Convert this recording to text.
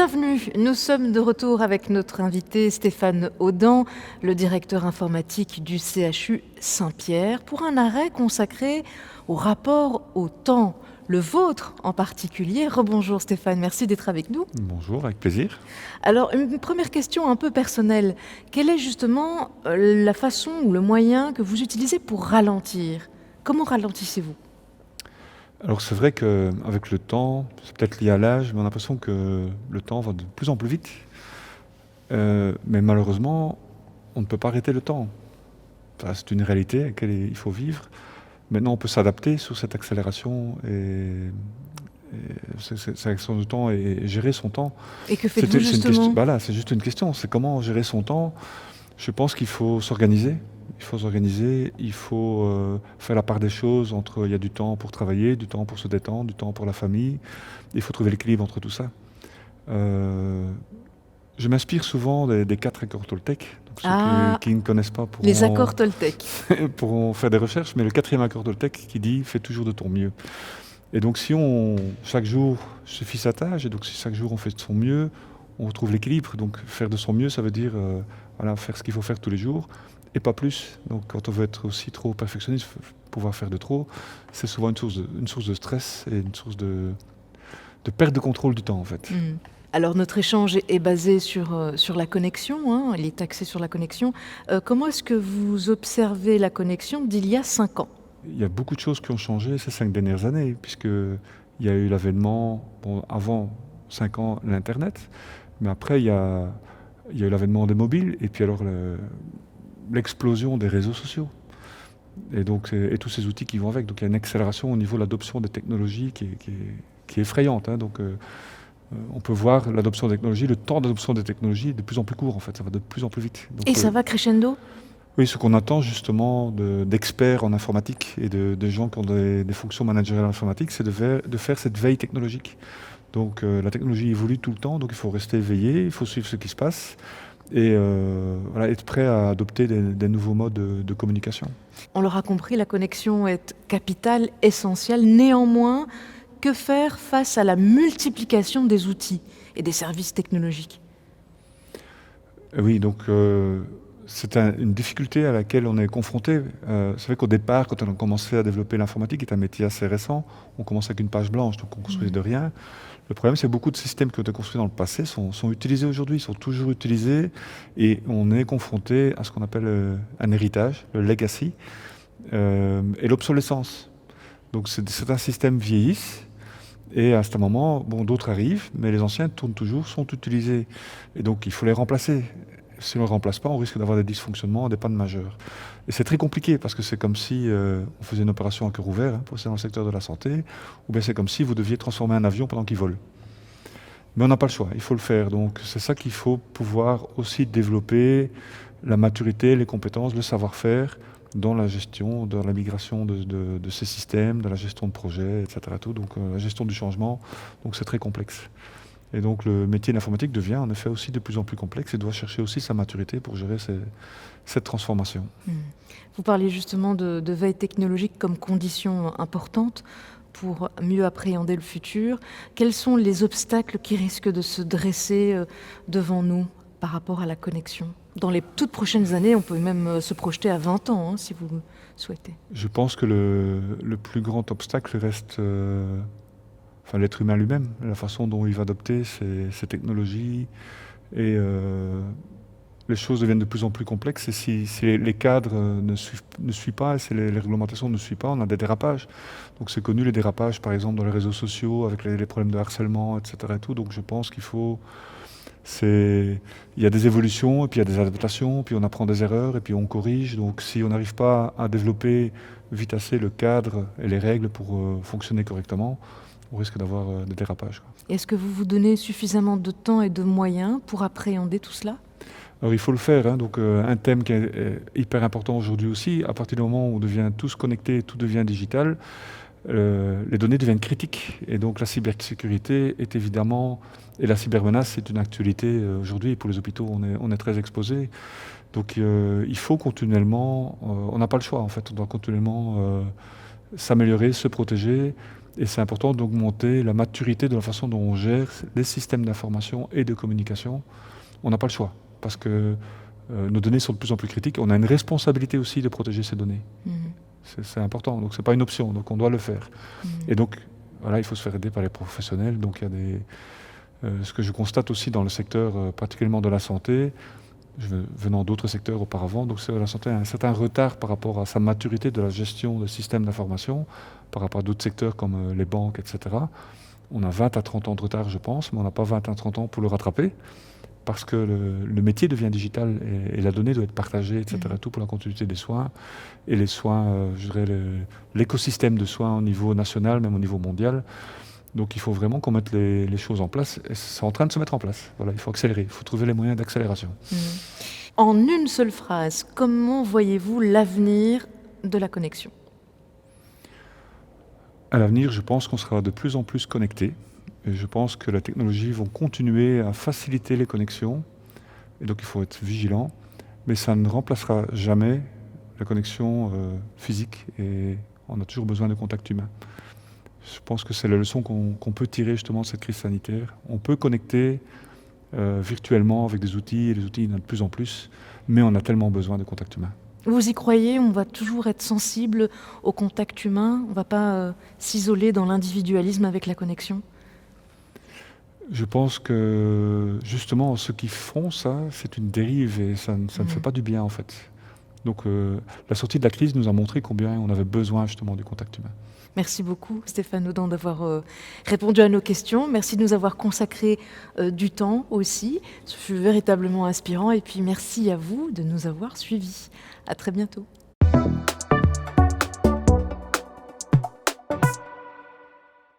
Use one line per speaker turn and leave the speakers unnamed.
Bienvenue, nous sommes de retour avec notre invité Stéphane Audan, le directeur informatique du CHU Saint-Pierre, pour un arrêt consacré au rapport au temps, le vôtre en particulier. Rebonjour Stéphane, merci d'être avec nous.
Bonjour, avec plaisir.
Alors, une première question un peu personnelle. Quelle est justement la façon ou le moyen que vous utilisez pour ralentir? Comment ralentissez-vous?
Alors c'est vrai qu'avec le temps, c'est peut-être lié à l'âge, mais on a l'impression que le temps va de plus en plus vite. Mais malheureusement, on ne peut pas arrêter le temps. Enfin, c'est une réalité à laquelle il faut vivre. Maintenant, on peut s'adapter sur cette accélération cette accélération du temps et gérer son temps.
Et que faites-vous justement?
C'est juste une question, c'est comment gérer son temps. Je pense qu'il faut s'organiser. Il faut faire la part des choses entre il y a du temps pour travailler, du temps pour se détendre, du temps pour la famille. Il faut trouver l'équilibre entre tout ça. Je m'inspire souvent des 4 accords Toltec. Donc ceux qui ne connaissent pas
les accords Toltec
pourront faire des recherches, mais le 4e accord Toltec qui dit « fais toujours de ton mieux ». Et donc si chaque jour suffit sa tâche, et donc si chaque jour on fait de son mieux, on retrouve l'équilibre. Donc faire de son mieux, ça veut dire faire ce qu'il faut faire tous les jours, et pas plus. Donc quand on veut être aussi trop perfectionniste, pouvoir faire de trop, c'est souvent une source de stress et une source de perte de contrôle du temps en fait.
Alors notre échange est basé sur la connexion, il est axé sur la connexion. Comment est-ce que vous observez la connexion d'il y a 5 ans?
Il y a beaucoup de choses qui ont changé ces 5 dernières années, puisqu'il y a eu l'avènement, avant 5 ans, l'Internet, mais après il y a eu l'avènement des mobiles, et puis alors l'explosion des réseaux sociaux. Et tous ces outils qui vont avec. Donc il y a une accélération au niveau de l'adoption des technologies qui est effrayante. Donc on peut voir l'adoption des technologies, le temps d'adoption des technologies est de plus en plus court en fait, ça va de plus en plus vite. Donc,
et ça va crescendo?
Oui, ce qu'on attend justement d'experts en informatique et de gens qui ont des fonctions managériales en informatique, c'est de faire cette veille technologique. Donc la technologie évolue tout le temps, donc il faut rester éveillé, il faut suivre ce qui se passe et être prêt à adopter des nouveaux modes de communication.
On l'aura compris, la connexion est capitale, essentielle. Néanmoins, que faire face à la multiplication des outils et des services technologiques?
Oui, donc c'est une difficulté à laquelle on est confronté. C'est vrai qu'au départ, quand on a commencé à développer l'informatique, qui est un métier assez récent, on commence avec une page blanche, donc on construit de rien. Le problème, c'est que beaucoup de systèmes qui ont été construits dans le passé sont utilisés aujourd'hui, sont toujours utilisés, et on est confronté à ce qu'on appelle un héritage, le legacy, et l'obsolescence. Donc certains systèmes vieillissent, et à ce moment, d'autres arrivent, mais les anciens tournent toujours, sont utilisés, et donc il faut les remplacer. Si on ne les remplace pas, on risque d'avoir des dysfonctionnements, des pannes majeures. Et c'est très compliqué parce que c'est comme si on faisait une opération à cœur ouvert, dans le secteur de la santé, ou bien c'est comme si vous deviez transformer un avion pendant qu'il vole. Mais on n'a pas le choix, il faut le faire. Donc c'est ça qu'il faut pouvoir aussi développer, la maturité, les compétences, le savoir-faire dans la gestion, dans la migration de ces systèmes, dans la gestion de projets, etc. Donc la gestion du changement, donc c'est très complexe. Et donc le métier d'informatique devient en effet aussi de plus en plus complexe et doit chercher aussi sa maturité pour gérer cette transformation.
Vous parliez justement de veille technologique comme condition importante pour mieux appréhender le futur. Quels sont les obstacles qui risquent de se dresser devant nous par rapport à la connexion? Dans les toutes prochaines années, on peut même se projeter à 20 ans, si vous souhaitez.
Je pense que le plus grand obstacle reste l'être humain lui-même, la façon dont il va adopter ces technologies, et les choses deviennent de plus en plus complexes, et si les cadres ne suivent pas, et si les réglementations ne suivent pas, on a des dérapages. Donc c'est connu, les dérapages par exemple dans les réseaux sociaux, avec les problèmes de harcèlement, etc. Donc je pense il y a des évolutions, et puis il y a des adaptations, puis on apprend des erreurs, et puis on corrige. Donc si on n'arrive pas à développer vite assez le cadre et les règles pour fonctionner correctement, on risque d'avoir des dérapages.
Est-ce que vous vous donnez suffisamment de temps et de moyens pour appréhender tout cela?
Alors il faut le faire, donc un thème qui est hyper important aujourd'hui aussi, à partir du moment où on devient tous connectés, tout devient digital, les données deviennent critiques, et donc la cybersécurité est évidemment, et la cybermenace c'est une actualité aujourd'hui, et pour les hôpitaux on est très exposés. Donc il faut continuellement, on n'a pas le choix en fait, on doit continuellement s'améliorer, se protéger, Et c'est important d'augmenter la maturité de la façon dont on gère les systèmes d'information et de communication. On n'a pas le choix, parce que nos données sont de plus en plus critiques. On a une responsabilité aussi de protéger ces données. C'est important, donc ce n'est pas une option, donc on doit le faire. Et donc, voilà, il faut se faire aider par les professionnels. Donc il y a ce que je constate aussi dans le secteur, particulièrement de la santé, venant d'autres secteurs auparavant, donc la santé a un certain retard par rapport à sa maturité de la gestion de systèmes d'information, par rapport à d'autres secteurs comme les banques, etc. On a 20 à 30 ans de retard, je pense, mais on n'a pas 20 à 30 ans pour le rattraper, parce que le métier devient digital et la donnée doit être partagée, etc. Tout pour la continuité des soins, et les soins, je dirais, l'écosystème de soins au niveau national, même au niveau mondial. Donc il faut vraiment qu'on mette les choses en place, et c'est en train de se mettre en place. Voilà, il faut accélérer, il faut trouver les moyens d'accélération.
En une seule phrase, comment voyez-vous l'avenir de la connexion ?
À l'avenir, je pense qu'on sera de plus en plus connectés, et je pense que la technologie va continuer à faciliter les connexions, et donc il faut être vigilant, mais ça ne remplacera jamais la connexion physique, et on a toujours besoin de contact humain. Je pense que c'est la leçon qu'on peut tirer justement de cette crise sanitaire. On peut connecter virtuellement avec des outils, et les outils il y en a de plus en plus, mais on a tellement besoin de contact humain.
Vous y croyez ? On va toujours être sensible au contact humain ? On ne va pas s'isoler dans l'individualisme avec la connexion ?
Je pense que justement ceux qui font ça, c'est une dérive et ça ne fait pas du bien en fait. Donc la sortie de la crise nous a montré combien on avait besoin justement du contact humain.
Merci beaucoup Stéphane Audin d'avoir répondu à nos questions. Merci de nous avoir consacré du temps aussi. Ce fut véritablement inspirant et puis merci à vous de nous avoir suivis. À très bientôt.